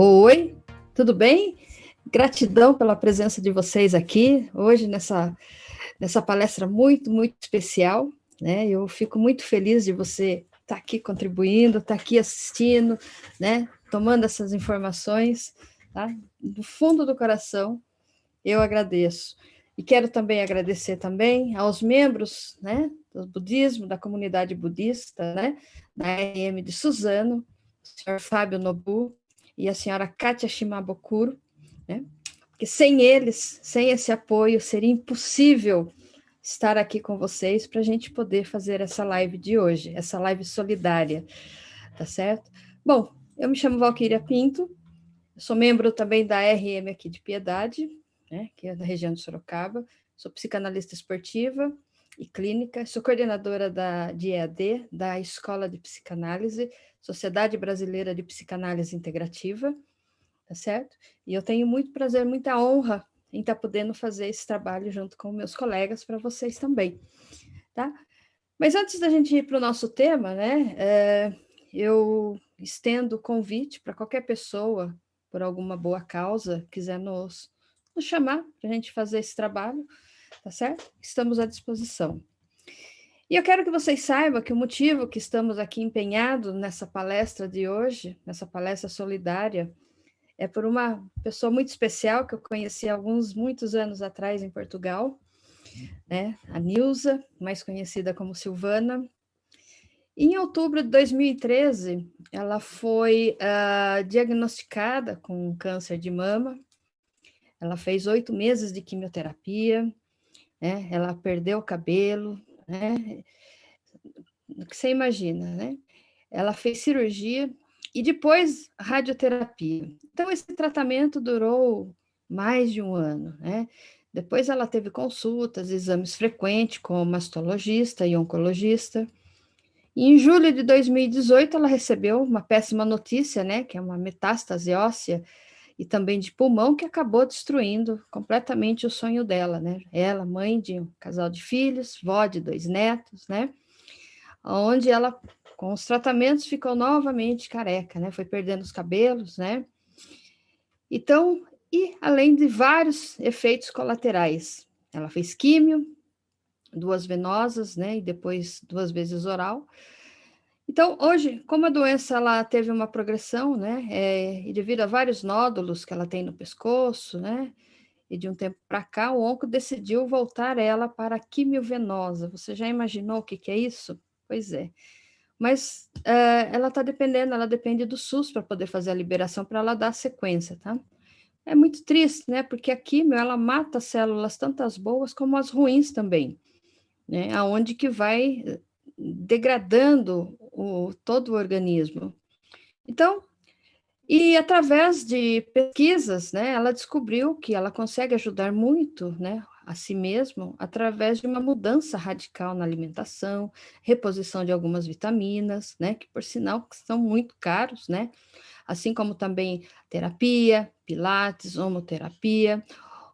Oi, tudo bem? Gratidão pela presença de vocês aqui hoje nessa palestra muito especial, né? Eu fico muito feliz de você estar aqui contribuindo, estar aqui assistindo, né? Tomando essas informações, tá? Do fundo do coração, eu agradeço. E quero também agradecer também aos membros, né, do budismo, da comunidade budista, né, da RM de Suzano, o senhor Fábio Nobu e a senhora Kátia Shimabukuro, né, porque sem eles, sem esse apoio, seria impossível estar aqui com vocês para a gente poder fazer essa live de hoje, essa live solidária, tá certo? Bom, eu me chamo Valquíria Pinto, eu sou membro também da RM aqui de Piedade, né, que é da região de Sorocaba, sou psicanalista esportiva e clínica, sou coordenadora de EAD, da Escola de Psicanálise, Sociedade Brasileira de Psicanálise Integrativa, tá certo? E eu tenho muito prazer, muita honra em estar podendo fazer esse trabalho junto com meus colegas para vocês também, tá? Mas antes da gente ir para o nosso tema, né, eu estendo o convite para qualquer pessoa, por alguma boa causa, quiser nos chamar para a gente fazer esse trabalho, tá certo? Estamos à disposição. E eu quero que vocês saibam que o motivo que estamos aqui empenhados nessa palestra de hoje, nessa palestra solidária, é por uma pessoa muito especial que eu conheci muitos anos atrás em Portugal, né? A Nilza, mais conhecida como Silvana. Em outubro de 2013, ela foi diagnosticada com câncer de mama. Ela fez 8 meses de quimioterapia, né? Ela perdeu o cabelo, né? O que você imagina, né? Ela fez cirurgia e depois radioterapia. Então, esse tratamento durou mais de um ano, né? Depois ela teve consultas, exames frequentes com mastologista e oncologista. E em julho de 2018, ela recebeu uma péssima notícia, né? Que é uma metástase óssea e também de pulmão, que acabou destruindo completamente o sonho dela, né? Ela, mãe de um casal de filhos, vó de 2 netos, né? Onde ela, com os tratamentos, ficou novamente careca, né? Foi perdendo os cabelos, né? Então, e além de vários efeitos colaterais, ela fez químio, 2 venosas, né? E depois 2 vezes oral. Então, hoje, como a doença ela teve uma progressão, né? E devido a vários nódulos que ela tem no pescoço, né? E de um tempo para cá, o onco decidiu voltar ela para a quimiovenosa. Você já imaginou o que é isso? Pois é. Mas ela está dependendo, ela depende do SUS para poder fazer a liberação para ela dar a sequência, tá? É muito triste, né? Porque a quimio, ela mata células tanto as boas como as ruins também, né? Aonde que vai degradando todo o organismo. Então, e através de pesquisas, né, ela descobriu que ela consegue ajudar muito, né, a si mesma através de uma mudança radical na alimentação, reposição de algumas vitaminas, né, que por sinal são muito caros, né, assim como também terapia, pilates, homoterapia,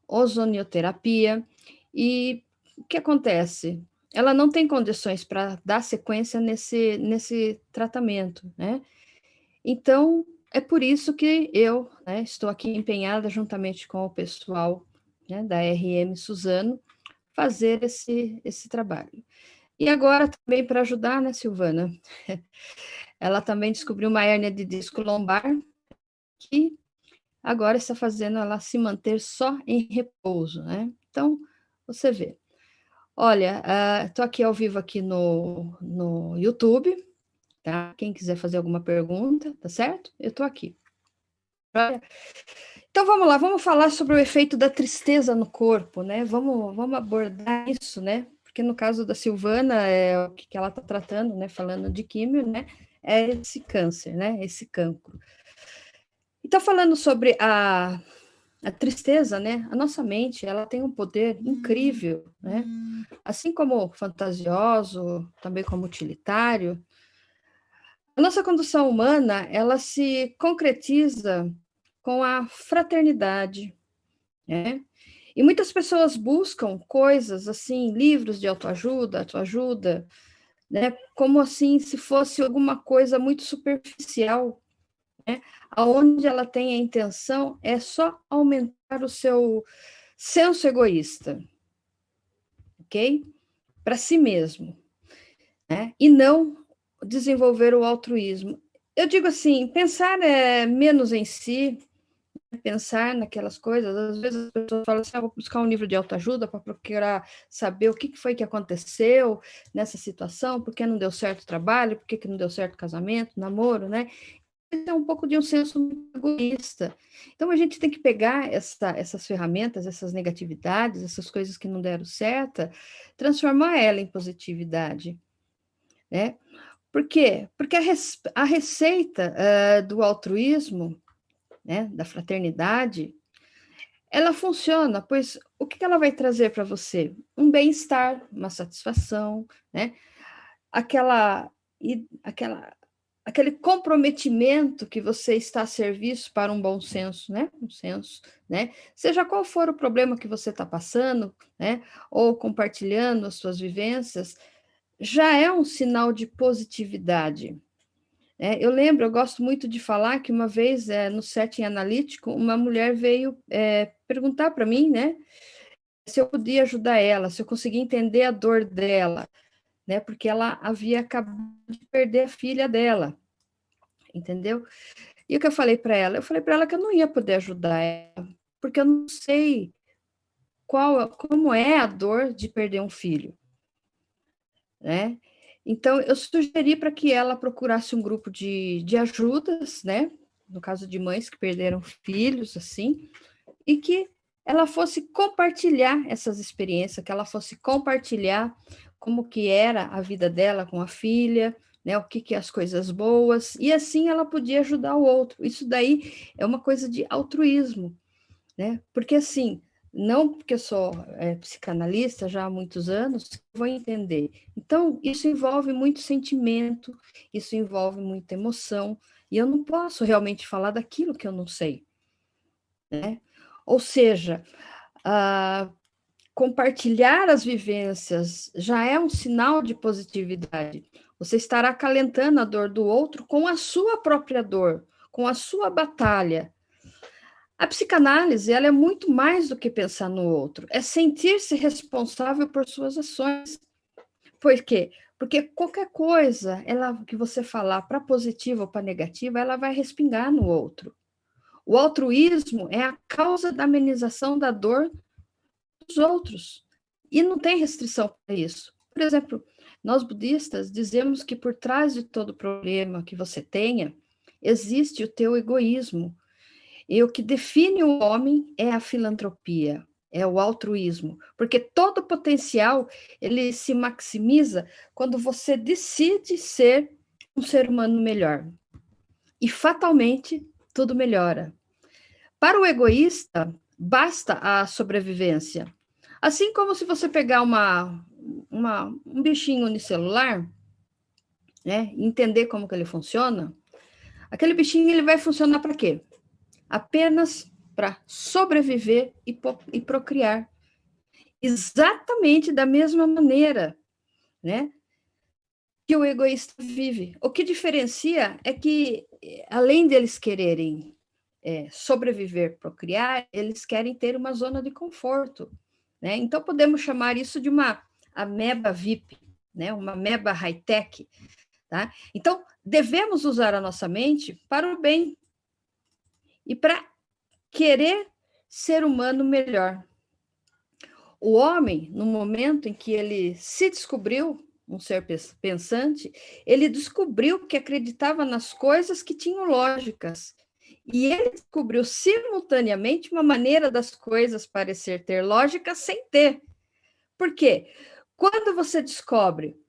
ozonioterapia. E o que acontece? Ela não tem condições para dar sequência nesse tratamento, né? Então, é por isso que eu, né, estou aqui empenhada, juntamente com o pessoal, né, da RM Suzano, fazer esse trabalho. E agora, também para ajudar, né, Silvana? Ela também descobriu uma hérnia de disco lombar, que agora está fazendo ela se manter só em repouso, né? Então, você vê. Olha, estou aqui ao vivo aqui no YouTube, tá? Quem quiser fazer alguma pergunta, tá certo? Eu estou aqui. Então vamos lá, vamos falar sobre o efeito da tristeza no corpo, né? Vamos abordar isso, né? Porque no caso da Silvana, o que ela está tratando, né? Falando de químio, né? É esse câncer, né? Esse cancro. Então, falando sobre a tristeza, né? A nossa mente, ela tem um poder incrível, né? Assim como fantasioso, também como utilitário, a nossa condução humana, ela se concretiza com a fraternidade, né? E muitas pessoas buscam coisas assim, livros de autoajuda, né? Como assim se fosse alguma coisa muito superficial, né? Aonde ela tem a intenção é só aumentar o seu senso egoísta, ok? Para si mesmo, né? E não desenvolver o altruísmo. Eu digo assim, pensar menos em si, pensar naquelas coisas. Às vezes as pessoas falam assim, vou buscar um livro de autoajuda para procurar saber o que foi que aconteceu nessa situação, por que não deu certo o trabalho, por que não deu certo o casamento, namoro, né? É um pouco de um senso egoísta. Então a gente tem que pegar essas ferramentas, essas negatividades, essas coisas que não deram certo, transformar ela em positividade, né? Por quê? Porque a receita do altruísmo, né, da fraternidade, ela funciona, pois o que ela vai trazer para você? Um bem-estar, uma satisfação, né? Aquela, aquela, aquele comprometimento que você está a serviço para um bom senso, né? Um senso, né? Seja qual for o problema que você está passando, né? Ou compartilhando as suas vivências, já é um sinal de positividade. Eu lembro, eu gosto muito de falar que uma vez, no setting analítico, uma mulher veio perguntar para mim, né, se eu podia ajudar ela, se eu conseguia entender a dor dela, né, porque ela havia acabado de perder a filha dela, entendeu? E o que eu falei para ela? Eu falei para ela que eu não ia poder ajudar ela, porque eu não sei como é a dor de perder um filho, né? Então, eu sugeri para que ela procurasse um grupo de ajudas, né? No caso de mães que perderam filhos, assim, e que ela fosse compartilhar essas experiências, que ela fosse compartilhar como que era a vida dela com a filha, né? O que as coisas boas, e assim ela podia ajudar o outro. Isso daí é uma coisa de altruísmo, né? Porque assim, não porque eu sou psicanalista já há muitos anos, vou entender. Então, isso envolve muito sentimento, isso envolve muita emoção, e eu não posso realmente falar daquilo que eu não sei, né? Ou seja, compartilhar as vivências já é um sinal de positividade. Você estará acalentando a dor do outro com a sua própria dor, com a sua batalha. A psicanálise, ela é muito mais do que pensar no outro, é sentir-se responsável por suas ações. Por quê? Porque qualquer coisa que você falar para positiva ou para negativa, ela vai respingar no outro. O altruísmo é a causa da amenização da dor dos outros. E não tem restrição para isso. Por exemplo, nós budistas dizemos que por trás de todo problema que você tenha, existe o teu egoísmo. E o que define o homem é a filantropia, é o altruísmo, porque todo potencial ele se maximiza quando você decide ser um ser humano melhor. E fatalmente tudo melhora. Para o egoísta, basta a sobrevivência. Assim como se você pegar um bichinho unicelular, né, e entender como que ele funciona, aquele bichinho ele vai funcionar para quê? Apenas para sobreviver e procriar. Exatamente da mesma maneira, né, que o egoísta vive. O que diferencia é que, além deles quererem sobreviver, procriar, eles querem ter uma zona de conforto, né? Então, podemos chamar isso de uma ameba VIP, né? Uma ameba high-tech, tá? Então, devemos usar a nossa mente para o bem e para querer ser humano melhor. O homem, no momento em que ele se descobriu um ser pensante, ele descobriu que acreditava nas coisas que tinham lógicas. E ele descobriu simultaneamente uma maneira das coisas parecer ter lógica sem ter. Por quê? Quando você descobre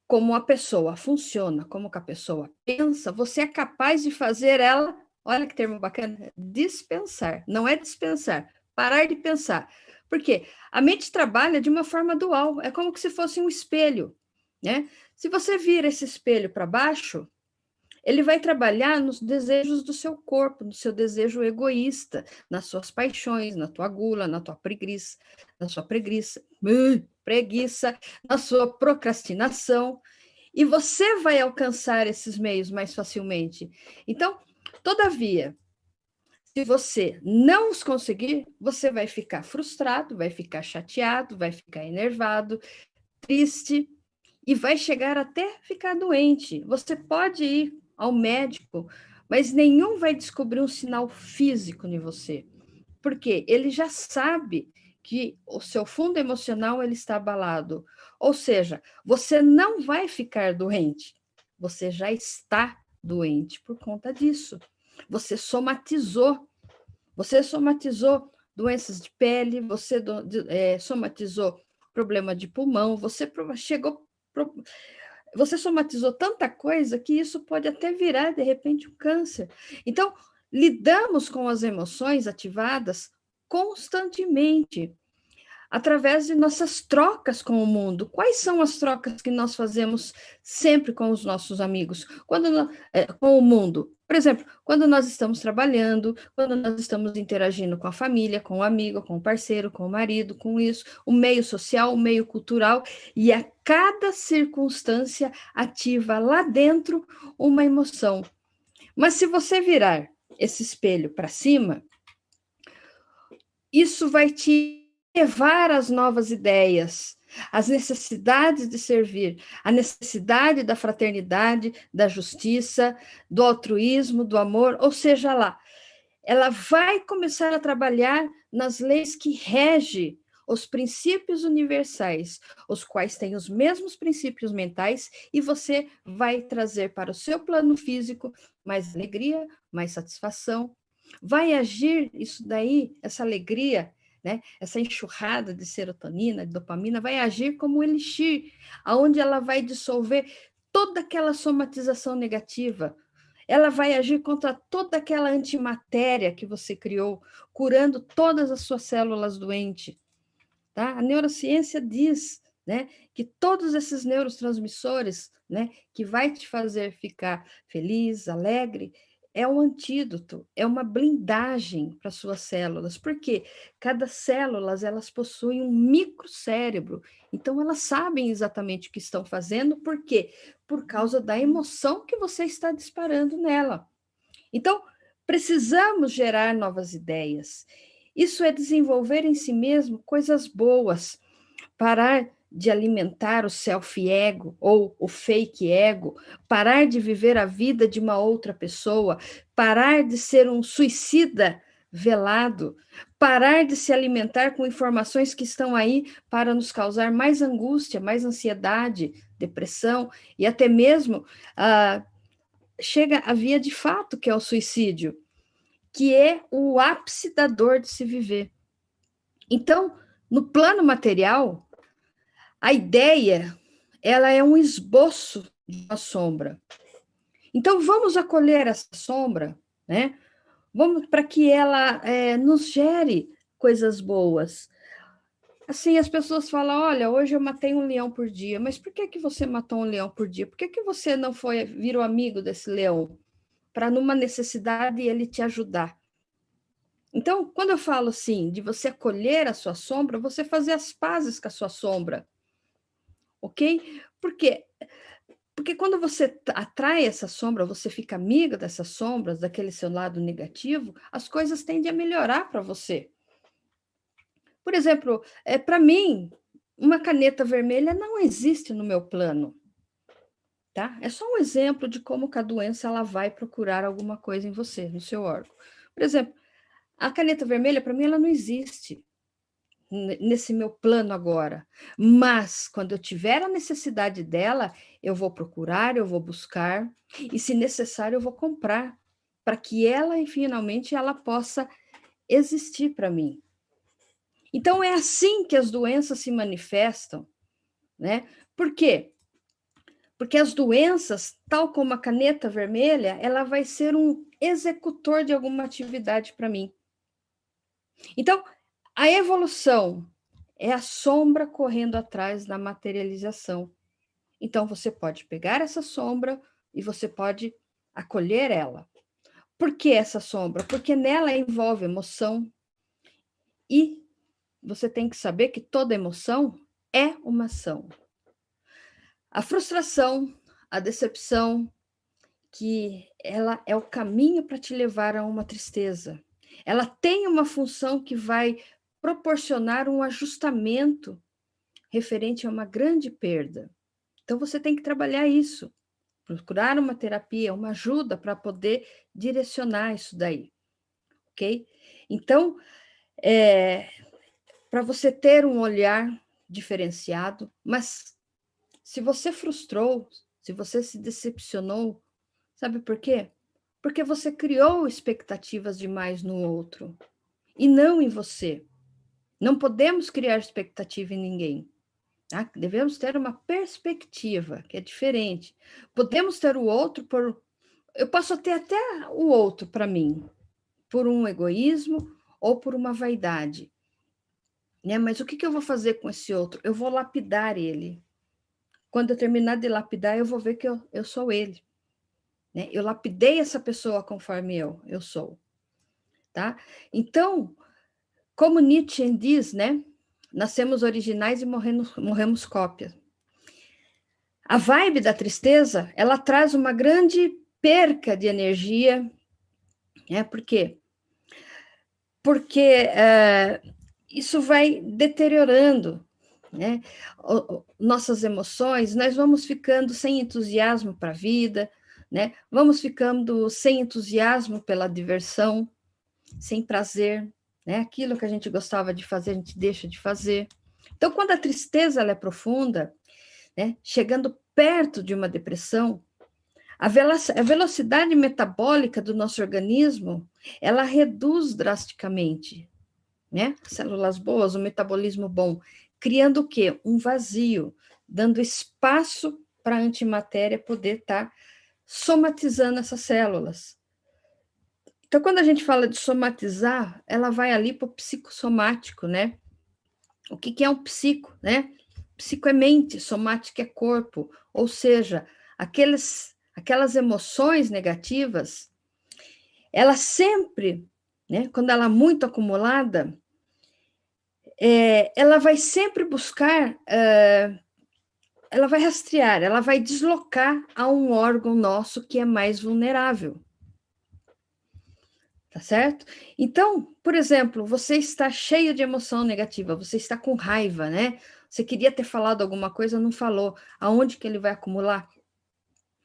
como a pessoa funciona, como que a pessoa pensa, você é capaz de fazer ela, olha que termo bacana, dispensar. Não é dispensar, parar de pensar. Por quê? A mente trabalha de uma forma dual, é como se fosse um espelho, né? Se você vira esse espelho para baixo, ele vai trabalhar nos desejos do seu corpo, no seu desejo egoísta, nas suas paixões, na tua gula, na sua preguiça, na sua procrastinação, e você vai alcançar esses meios mais facilmente. Então, Todavia, se você não os conseguir, você vai ficar frustrado, vai ficar chateado, vai ficar enervado, triste e vai chegar até ficar doente. Você pode ir ao médico, mas nenhum vai descobrir um sinal físico em você, porque ele já sabe que o seu fundo emocional ele está abalado. Ou seja, você não vai ficar doente, você já está doente por conta disso. Você somatizou doenças de pele, você somatizou problema de pulmão, você somatizou tanta coisa que isso pode até virar, de repente, um câncer. Então, lidamos com as emoções ativadas constantemente, através de nossas trocas com o mundo. Quais são as trocas que nós fazemos sempre com os nossos amigos? Com o mundo. Por exemplo, quando nós estamos trabalhando, quando nós estamos interagindo com a família, com o amigo, com o parceiro, com o marido, com isso, o meio social, o meio cultural, e a cada circunstância ativa lá dentro uma emoção. Mas se você virar esse espelho para cima, isso vai te levar às novas ideias, às necessidades de servir, à necessidade da fraternidade, da justiça, do altruísmo, do amor, ou seja lá, ela vai começar a trabalhar nas leis que regem os princípios universais, os quais têm os mesmos princípios mentais, e você vai trazer para o seu plano físico mais alegria, mais satisfação. Vai agir isso daí, essa alegria, né? Essa enxurrada de serotonina, de dopamina, vai agir como um elixir, aonde ela vai dissolver toda aquela somatização negativa. Ela vai agir contra toda aquela antimatéria que você criou, curando todas as suas células doentes. Tá? A neurociência diz, né, que todos esses neurotransmissores, né, que vai te fazer ficar feliz, alegre, é um antídoto, é uma blindagem para suas células, porque cada célula elas possuem um microcérebro, então elas sabem exatamente o que estão fazendo, por quê? Por causa da emoção que você está disparando nela. Então, precisamos gerar novas ideias. Isso é desenvolver em si mesmo coisas boas, parar de alimentar o self-ego ou o fake ego, parar de viver a vida de uma outra pessoa, parar de ser um suicida velado, parar de se alimentar com informações que estão aí para nos causar mais angústia, mais ansiedade, depressão e até mesmo chega a via de fato, que é o suicídio, que é o ápice da dor de se viver. Então, no plano material, a ideia, ela é um esboço de uma sombra. Então, vamos acolher essa sombra, né? Vamos para que ela nos gere coisas boas. Assim, as pessoas falam, olha, hoje eu matei um leão por dia, mas por que você matou um leão por dia? Por que você não virou amigo desse leão? Para numa necessidade ele te ajudar. Então, quando eu falo assim, de você acolher a sua sombra, você fazer as pazes com a sua sombra, ok? Porque quando você atrai essa sombra, você fica amiga dessas sombras, daquele seu lado negativo, as coisas tendem a melhorar para você. Por exemplo, para mim, uma caneta vermelha não existe no meu plano. Tá? É só um exemplo de como que a doença ela vai procurar alguma coisa em você, no seu órgão. Por exemplo, a caneta vermelha, para mim, ela não existe nesse meu plano agora. Mas, quando eu tiver a necessidade dela, eu vou procurar, eu vou buscar, e se necessário, eu vou comprar, para que ela, finalmente, ela possa existir para mim. Então, é assim que as doenças se manifestam, né? Por quê? Porque as doenças, tal como a caneta vermelha, ela vai ser um executor de alguma atividade para mim. Então, a evolução é a sombra correndo atrás da materialização. Então, você pode pegar essa sombra e você pode acolher ela. Por que essa sombra? Porque nela envolve emoção e você tem que saber que toda emoção é uma ação. A frustração, a decepção, que ela é o caminho para te levar a uma tristeza. Ela tem uma função que vai proporcionar um ajustamento referente a uma grande perda. Então, você tem que trabalhar isso, procurar uma terapia, uma ajuda para poder direcionar isso daí, ok? Então, para você ter um olhar diferenciado, mas se você frustrou, se você se decepcionou, sabe por quê? Porque você criou expectativas demais no outro e não em você. Não podemos criar expectativa em ninguém. Tá? Devemos ter uma perspectiva, que é diferente. Podemos ter o outro por. Eu posso ter até o outro para mim, por um egoísmo ou por uma vaidade. Né? Mas o que eu vou fazer com esse outro? Eu vou lapidar ele. Quando eu terminar de lapidar, eu vou ver que eu sou ele. Né? Eu lapidei essa pessoa conforme eu sou. Tá? Então, como Nietzsche diz, né? Nascemos originais e morremos cópias. A vibe da tristeza, ela traz uma grande perca de energia, né? Por quê? Porque isso vai deteriorando, né? Nossas emoções, nós vamos ficando sem entusiasmo para a vida, né? Vamos ficando sem entusiasmo pela diversão, sem prazer, né? Aquilo que a gente gostava de fazer, a gente deixa de fazer. Então, quando a tristeza ela é profunda, né? Chegando perto de uma depressão, a velocidade metabólica do nosso organismo, ela reduz drasticamente, né? Células boas, o metabolismo bom, criando o quê? Um vazio, dando espaço para a antimatéria poder estar somatizando essas células. Então, quando a gente fala de somatizar, ela vai ali para o psicossomático, né? O que é um psico, né? Psico é mente, somático é corpo, ou seja, aquelas emoções negativas, ela sempre, né, quando ela é muito acumulada, ela vai sempre buscar, ela vai rastrear, ela vai deslocar a um órgão nosso que é mais vulnerável. Tá certo? Então, por exemplo, você está cheio de emoção negativa, você está com raiva, né? Você queria ter falado alguma coisa, não falou. Aonde que ele vai acumular?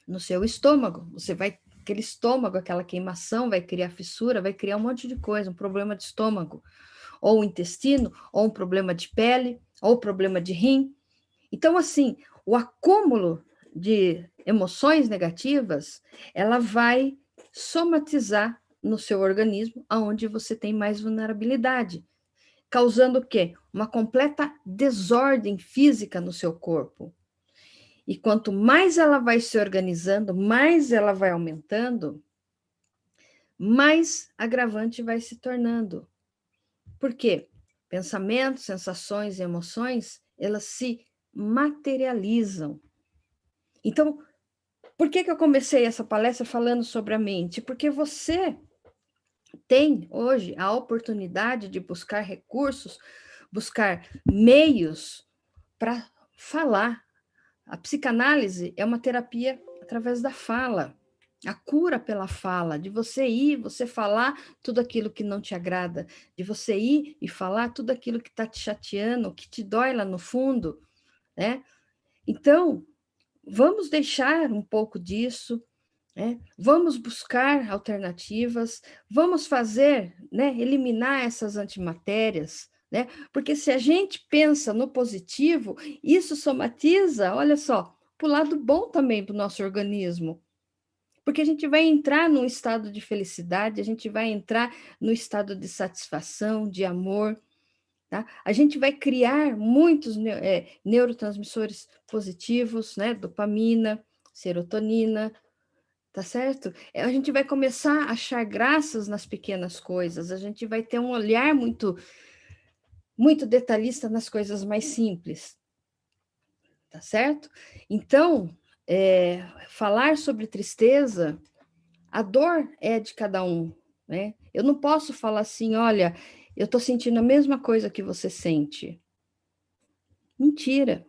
No seu estômago. Você vai, aquele estômago, aquela queimação, vai criar fissura, vai criar um monte de coisa, um problema de estômago, ou intestino, ou um problema de pele, ou problema de rim. Então, assim, o acúmulo de emoções negativas, ela vai somatizar no seu organismo, aonde você tem mais vulnerabilidade, causando o quê? Uma completa desordem física no seu corpo. E quanto mais ela vai se organizando, mais ela vai aumentando, mais agravante vai se tornando. Por quê? Pensamentos, sensações e emoções, elas se materializam. Então, por que eu comecei essa palestra falando sobre a mente? Porque você tem hoje a oportunidade de buscar recursos, buscar meios para falar. A psicanálise é uma terapia através da fala, a cura pela fala, de você ir, você falar tudo aquilo que não te agrada, de você ir e falar tudo aquilo que está te chateando, que te dói lá no fundo, né? Então, vamos deixar um pouco disso, né? Vamos buscar alternativas, vamos fazer, né, eliminar essas antimatérias, né? Porque se a gente pensa no positivo, isso somatiza, olha só, para o lado bom também para o nosso organismo. Porque a gente vai entrar num estado de felicidade, a gente vai entrar no estado de satisfação, de amor, tá? A gente vai criar muitos neurotransmissores positivos, né? Dopamina, serotonina, tá certo? A gente vai começar a achar graças nas pequenas coisas, a gente vai ter um olhar muito detalhista nas coisas mais simples, tá certo? Então, falar sobre tristeza, a dor é de cada um, né? Eu não posso falar assim, olha, eu estou sentindo a mesma coisa que você sente. Mentira.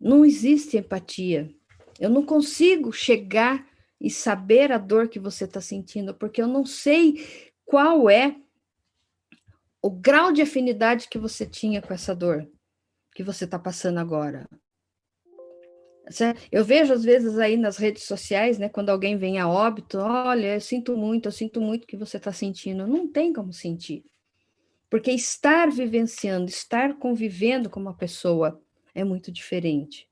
Não existe empatia. Eu não consigo chegar e saber a dor que você está sentindo, porque eu não sei qual é o grau de afinidade que você tinha com essa dor que você está passando agora. Eu vejo às vezes aí nas redes sociais, né, quando alguém vem a óbito, olha, eu sinto muito o que você está sentindo. Não tem como sentir, porque estar vivenciando, estar convivendo com uma pessoa é muito diferente,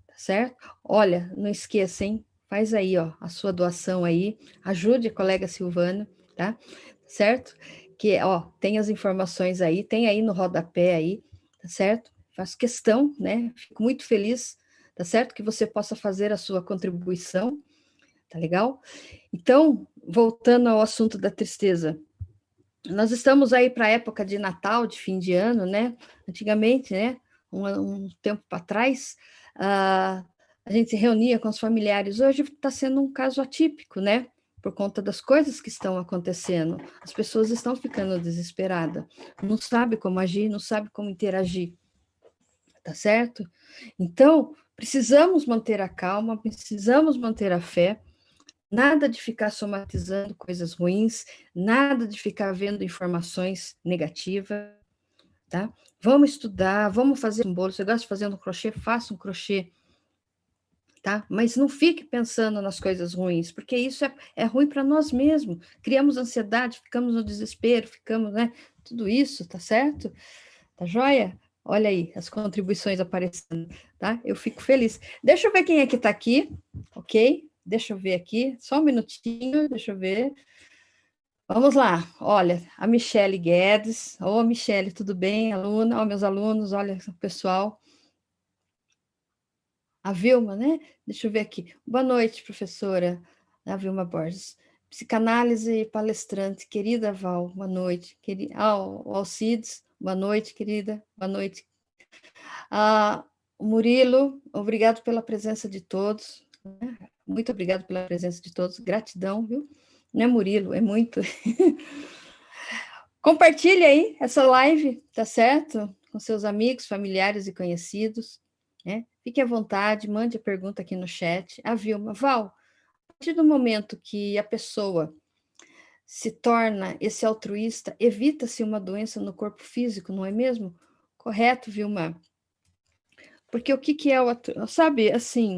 tá certo? Olha, não esqueça, hein? Faz aí, ó, a sua doação aí, ajude a colega Silvana, tá? Certo? Que, ó, tem as informações aí, tem aí no rodapé aí, tá certo? Faço questão, né? Fico muito feliz, tá certo? Que você possa fazer a sua contribuição, tá legal? Então, voltando ao assunto da tristeza, nós estamos aí para a época de Natal, de fim de ano, né? Antigamente, né? Um tempo para trás, a gente se reunia com os familiares. Hoje está sendo um caso atípico, né? Por conta das coisas que estão acontecendo. As pessoas estão ficando desesperadas, não sabe como agir, não sabe como interagir, tá certo? Então, precisamos manter a calma, precisamos manter a fé, nada de ficar somatizando coisas ruins, nada de ficar vendo informações negativas, tá? Vamos estudar, vamos fazer um bolo. Você gosta de fazer um crochê? Faça um crochê, tá? Mas não fique pensando nas coisas ruins, porque isso é ruim para nós mesmos. Criamos ansiedade, ficamos no desespero, ficamos, né? Tudo isso, tá certo? Tá joia? Olha aí, as contribuições aparecendo, tá? Eu fico feliz. Deixa eu ver quem é que tá aqui, ok? Deixa eu ver aqui, só um minutinho, deixa eu ver. Vamos lá, olha, a Michele Guedes. Ô, Michele, tudo bem? Aluna, ó, meus alunos, olha, o pessoal. A Vilma, né? Deixa eu ver aqui. Boa noite, professora. A Vilma Borges. Psicanálise palestrante, querida Val, boa noite. O Alcides, boa noite, querida, boa noite. Ah, Murilo, obrigado pela presença de todos. Muito obrigado pela presença de todos. Gratidão, viu? Não é Murilo, é muito. Compartilhe aí essa live, tá certo? Com seus amigos, familiares e conhecidos, né? Fique à vontade, mande a pergunta aqui no chat. A Vilma, Val, a partir do momento que a pessoa se torna esse altruísta, evita-se uma doença no corpo físico, não é mesmo? Correto, Vilma? Porque o que é o altruísmo? Sabe, assim,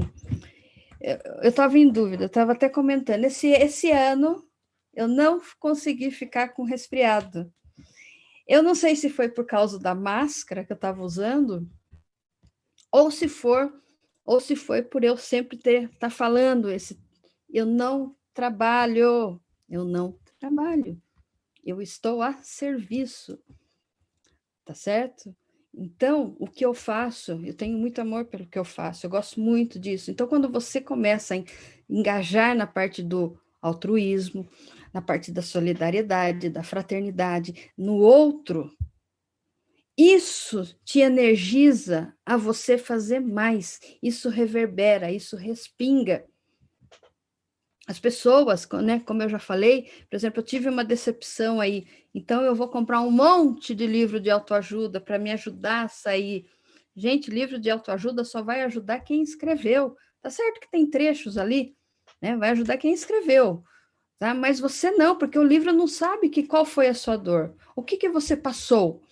eu estava em dúvida, eu estava até comentando, esse ano eu não consegui ficar com resfriado. Eu não sei se foi por causa da máscara que eu estava usando, ou se foi por eu sempre estar falando eu não trabalho, eu não trabalho, eu estou a serviço, tá certo? Então, o que eu faço, eu tenho muito amor pelo que eu faço, eu gosto muito disso. Então, quando você começa a engajar na parte do altruísmo, na parte da solidariedade, da fraternidade, no outro, isso te energiza a você fazer mais, isso reverbera, isso respinga. As pessoas, né, como eu já falei, por exemplo, eu tive uma decepção aí, então eu vou comprar um monte de livro de autoajuda para me ajudar a sair. Gente, livro de autoajuda só vai ajudar quem escreveu. Tá certo que tem trechos ali, né? Vai ajudar quem escreveu, tá? Mas você não, porque o livro não sabe qual foi a sua dor, o que você passou.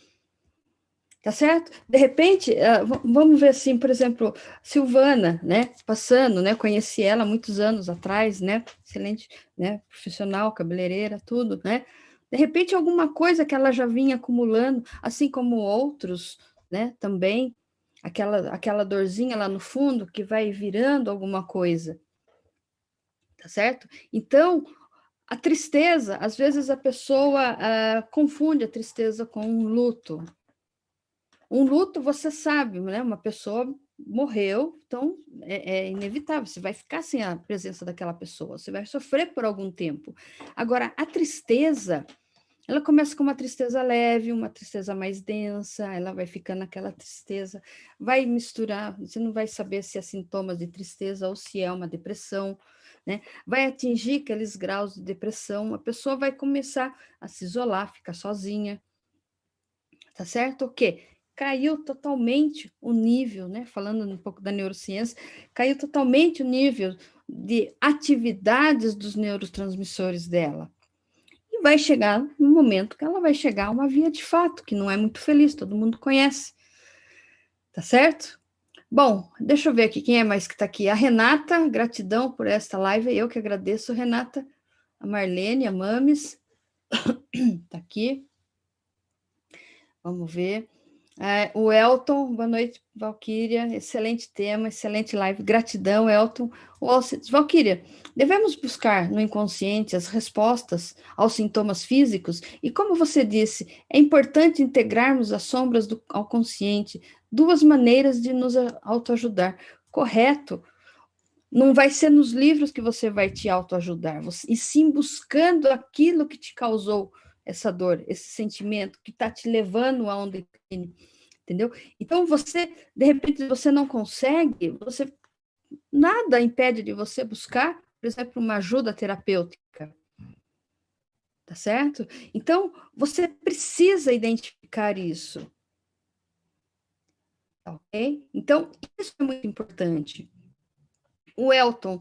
Tá certo? De repente, vamos ver assim, por exemplo, Silvana, né? Passando, né? Conheci ela muitos anos atrás, né? Excelente, né? Profissional, cabeleireira, tudo, né? De repente, alguma coisa que ela já vinha acumulando, assim como outros, né? Também, aquela dorzinha lá no fundo que vai virando alguma coisa, tá certo? Então, a tristeza, às vezes a pessoa confunde a tristeza com um luto. Um luto, você sabe, né? Uma pessoa morreu, então é inevitável, você vai ficar sem a presença daquela pessoa, você vai sofrer por algum tempo. Agora, a tristeza, ela começa com uma tristeza leve, uma tristeza mais densa, ela vai ficando aquela tristeza, vai misturar, você não vai saber se é sintomas de tristeza ou se é uma depressão, né? Vai atingir aqueles graus de depressão, a pessoa vai começar a se isolar, ficar sozinha, tá certo? O quê? Caiu totalmente o nível, né? Falando um pouco da neurociência, caiu totalmente o nível de atividades dos neurotransmissores dela. E vai chegar no momento que ela vai chegar a uma via de fato, que não é muito feliz, todo mundo conhece. Tá certo? Bom, deixa eu ver aqui quem é mais que está aqui. A Renata, gratidão por esta live. Eu que agradeço, Renata. A Marlene, a Mames, tá aqui. Vamos ver. O Elton, boa noite, Valquíria. Excelente tema, excelente live. Gratidão, Elton. Valquíria, devemos buscar no inconsciente as respostas aos sintomas físicos e, como você disse, é importante integrarmos as sombras ao consciente. Duas maneiras de nos autoajudar. Correto. Não vai ser nos livros que você vai te autoajudar, e sim buscando aquilo que te causou essa dor, esse sentimento que está te levando a um declínio, entendeu? Então, de repente, você não consegue, nada impede de você buscar, por exemplo, uma ajuda terapêutica, tá certo? Então, você precisa identificar isso, ok? Então, isso é muito importante. O Elton,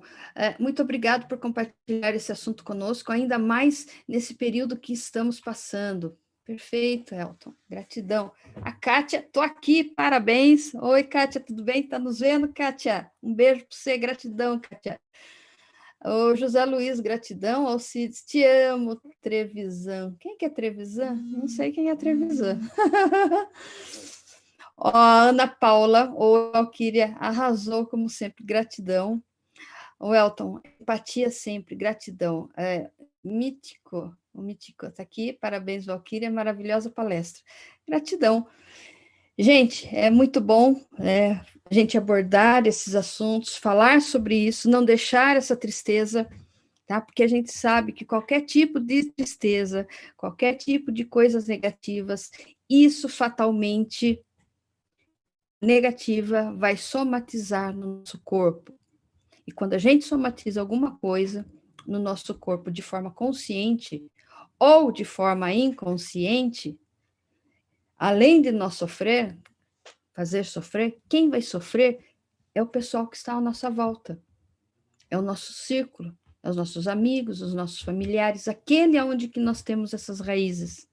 muito obrigado por compartilhar esse assunto conosco, ainda mais nesse período que estamos passando. Perfeito, Elton, gratidão. A Kátia, estou aqui, parabéns. Oi, Kátia, tudo bem? Está nos vendo, Kátia? Um beijo para você, gratidão, Kátia. O José Luiz, gratidão. Alcides, te amo, Trevisan. Quem que é Trevisan? Não sei quem é Trevisan. Ó, Ana Paula, ou Valquíria, arrasou como sempre, gratidão. O Elton, empatia sempre, gratidão. Mítico, o Mítico está aqui, parabéns, Valquíria, maravilhosa palestra. Gratidão. Gente, é muito bom a gente abordar esses assuntos, falar sobre isso, não deixar essa tristeza, tá? Porque a gente sabe que qualquer tipo de tristeza, qualquer tipo de coisas negativas, isso fatalmente negativa vai somatizar no nosso corpo. E quando a gente somatiza alguma coisa no nosso corpo de forma consciente ou de forma inconsciente, além de nós sofrer, fazer sofrer, quem vai sofrer é o pessoal que está à nossa volta, é o nosso círculo, é os nossos amigos, os nossos familiares, aquele aonde que nós temos essas raízes.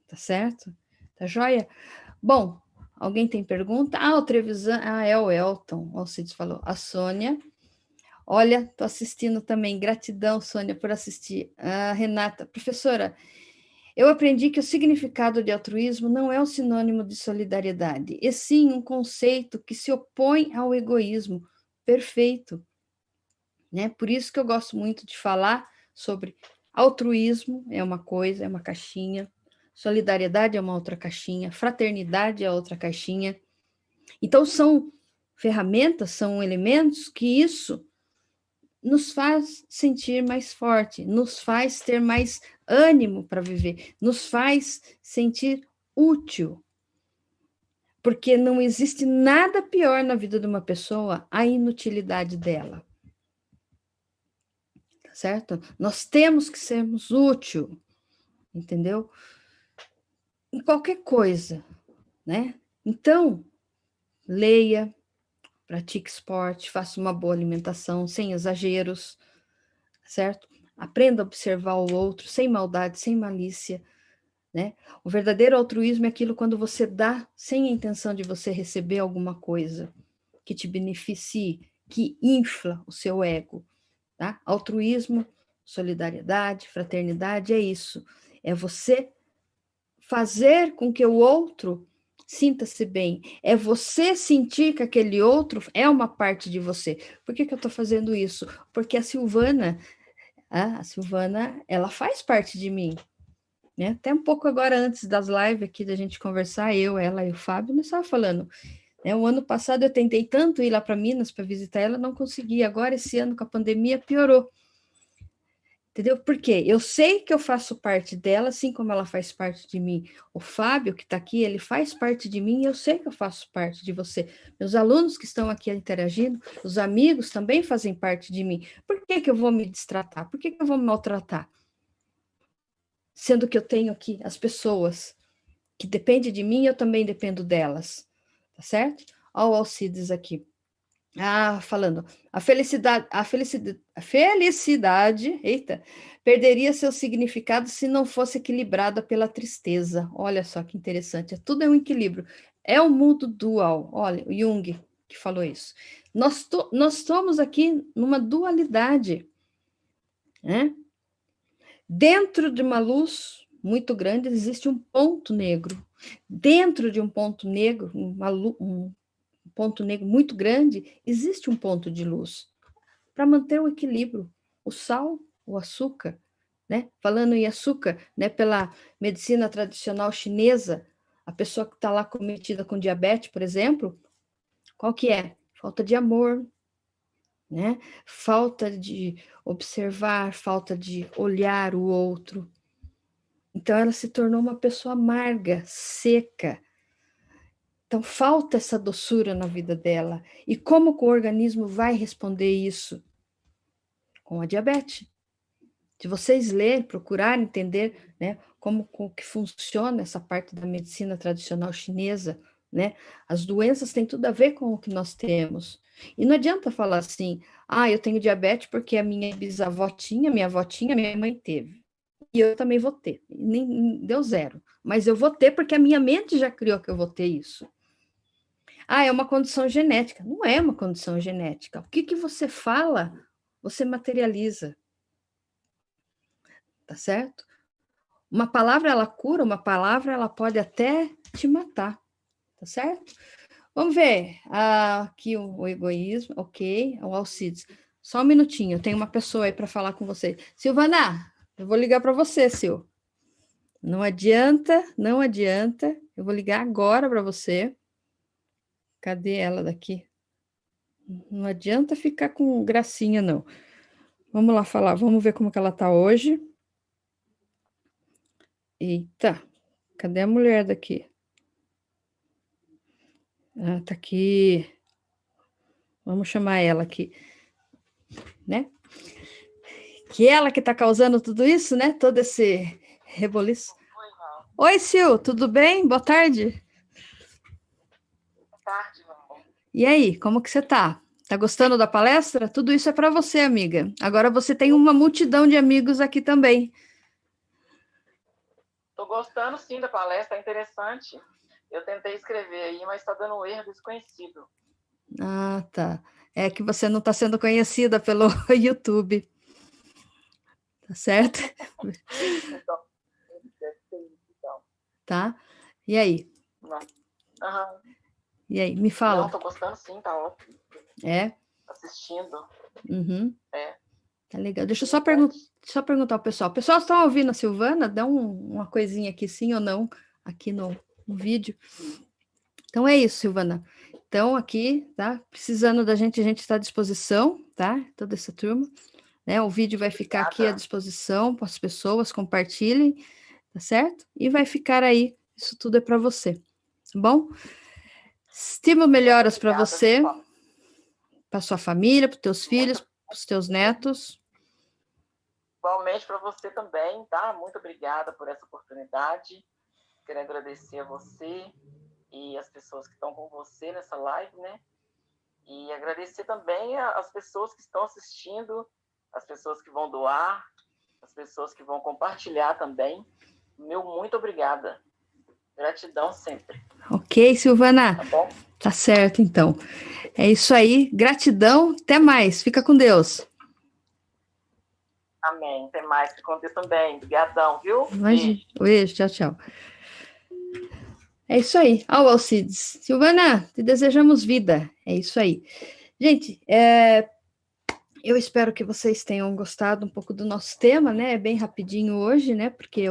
Tá certo? Tá joia? Bom, alguém tem pergunta? O Trevisan, é o Elton, o Alcides falou. A Sônia. Olha, estou assistindo também. Gratidão, Sônia, por assistir. Renata, professora, eu aprendi que o significado de altruísmo não é um sinônimo de solidariedade, e sim um conceito que se opõe ao egoísmo. Perfeito. Né? Por isso que eu gosto muito de falar sobre altruísmo, é uma coisa, é uma caixinha, solidariedade é uma outra caixinha, fraternidade é outra caixinha. Então, são ferramentas, são elementos que isso nos faz sentir mais forte, nos faz ter mais ânimo para viver, nos faz sentir útil. Porque não existe nada pior na vida de uma pessoa a inutilidade dela. Tá certo? Nós temos que sermos úteis, entendeu? Em qualquer coisa, né? Então, leia, pratique esporte, faça uma boa alimentação, sem exageros, certo? Aprenda a observar o outro, sem maldade, sem malícia, né? O verdadeiro altruísmo é aquilo quando você dá sem a intenção de você receber alguma coisa que te beneficie, que infla o seu ego, tá? Altruísmo, solidariedade, fraternidade é isso. É você fazer com que o outro sinta-se bem. É você sentir que aquele outro é uma parte de você. Por que eu estou fazendo isso? Porque a Silvana, ela faz parte de mim. Né? Até um pouco agora antes das lives aqui da gente conversar, eu, ela e o Fábio, nós estávamos falando. Né? O ano passado eu tentei tanto ir lá para Minas para visitar ela, não consegui. Agora, esse ano, com a pandemia, piorou. Entendeu? Porque eu sei que eu faço parte dela, assim como ela faz parte de mim. O Fábio, que está aqui, ele faz parte de mim e eu sei que eu faço parte de você. Meus alunos que estão aqui interagindo, os amigos também fazem parte de mim. Por que eu vou me destratar? Por que eu vou me maltratar? Sendo que eu tenho aqui as pessoas que dependem de mim, eu também dependo delas. Tá certo? Olha o Alcides aqui. Falando, a felicidade, eita, perderia seu significado se não fosse equilibrada pela tristeza. Olha só que interessante, tudo é um equilíbrio. É um mundo dual. Olha, o Jung que falou isso. Nós estamos aqui numa dualidade, né? Dentro de uma luz muito grande existe um ponto negro. Dentro de um ponto negro, um ponto negro muito grande, existe um ponto de luz para manter o equilíbrio. O sal, o açúcar, né? Falando em açúcar, né? Pela medicina tradicional chinesa, a pessoa que está lá cometida com diabetes, por exemplo, qual que é? Falta de amor, né? Falta de observar, falta de olhar o outro. Então ela se tornou uma pessoa amarga, seca. Então falta essa doçura na vida dela. E como que o organismo vai responder isso? Com a diabetes. Se vocês lerem, procurar entender, né, como que funciona essa parte da medicina tradicional chinesa, né, as doenças têm tudo a ver com o que nós temos. E não adianta falar assim, eu tenho diabetes porque a minha bisavó tinha, minha avó tinha, minha mãe teve. E eu também vou ter. Nem deu zero. Mas eu vou ter porque a minha mente já criou que eu vou ter isso. É uma condição genética. Não é uma condição genética. O que você fala, você materializa. Tá certo? Uma palavra ela cura, uma palavra ela pode até te matar, tá certo? Vamos ver aqui o egoísmo, ok, o Alcides. Só um minutinho, tem uma pessoa aí para falar com você. Silvana, eu vou ligar para você, Sil. Não adianta, não adianta. Eu vou ligar agora para você. Cadê ela daqui? Não adianta ficar com gracinha, não. Vamos lá falar, vamos ver como que ela tá hoje. Eita, cadê a mulher daqui? Tá aqui. Vamos chamar ela aqui, né? Que ela que tá causando tudo isso, né? Todo esse reboliço. Oi, Sil, tudo bem? Boa tarde. Boa tarde, meu amor. E aí, como que você tá? Tá gostando da palestra? Tudo isso é para você, amiga. Agora você tem uma multidão de amigos aqui também. Tô gostando sim da palestra, é interessante. Eu tentei escrever aí, mas está dando um erro desconhecido. Tá. É que você não está sendo conhecida pelo YouTube. Tá certo? Então, Tá? E aí? Uhum. E aí, me fala. Não, tô gostando sim, tá ótimo. É? Assistindo. Uhum. É. Tá legal. Deixa eu só perguntar ao pessoal. Pessoal, estão ouvindo a Silvana? Dá uma coisinha aqui, sim ou não, aqui no vídeo. Então é isso, Silvana. Então, aqui, tá? Precisando da gente, a gente está à disposição, tá? Toda essa turma. Né? O vídeo vai ficar aqui à disposição para as pessoas, compartilhem, tá certo? E vai ficar aí. Isso tudo é para você, tá bom? Estimo melhoras para você, para sua família, para os teus filhos, para os teus netos. Igualmente para você também, tá? Muito obrigada por essa oportunidade. Quero agradecer a você e as pessoas que estão com você nessa live, né? E agradecer também as pessoas que estão assistindo, as pessoas que vão doar, as pessoas que vão compartilhar também. Meu muito obrigada. Gratidão sempre. Ok, Silvana. Tá bom? Tá certo, então. É isso aí. Gratidão. Até mais. Fica com Deus. Amém. Até mais. Fica com Deus também. Obrigadão, viu? Beijo. Tchau, tchau. É isso aí. O Alcides. Silvana, te desejamos vida. É isso aí. Gente, eu espero que vocês tenham gostado um pouco do nosso tema, né? É bem rapidinho hoje, né? Porque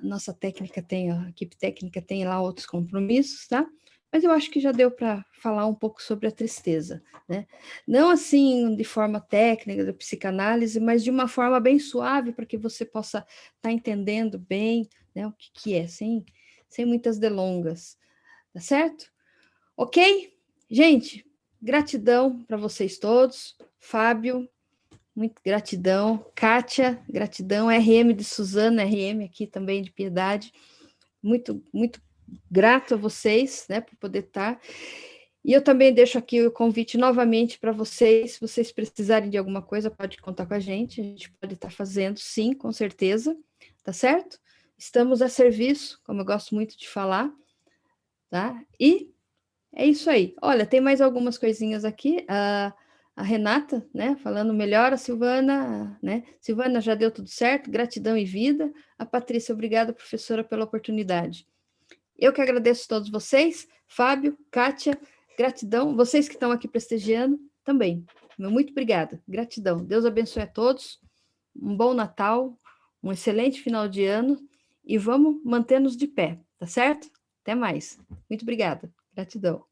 nossa técnica a equipe técnica tem lá outros compromissos, tá? Mas eu acho que já deu para falar um pouco sobre a tristeza, né? Não assim de forma técnica, da psicanálise, mas de uma forma bem suave, para que você possa estar entendendo bem, né, o que é, sem muitas delongas, tá certo? Ok? Gente, gratidão para vocês todos. Fábio, muito gratidão. Kátia, gratidão. RM de Suzana, RM aqui também de Piedade. Muito, muito grato a vocês, né, por poder estar. E eu também deixo aqui o convite novamente para vocês, se vocês precisarem de alguma coisa, pode contar com a gente pode estar fazendo, sim, com certeza, tá certo? Estamos a serviço, como eu gosto muito de falar, tá? E é isso aí. Olha, tem mais algumas coisinhas aqui. A Renata, né, falando melhor, a Silvana, né? Silvana, já deu tudo certo, gratidão e vida. A Patrícia, obrigada, professora, pela oportunidade. Eu que agradeço a todos vocês, Fábio, Kátia, gratidão. Vocês que estão aqui prestigiando, também. Muito obrigada, gratidão. Deus abençoe a todos. Um bom Natal, um excelente final de ano e vamos manter-nos de pé, tá certo? Até mais. Muito obrigada. Gratidão.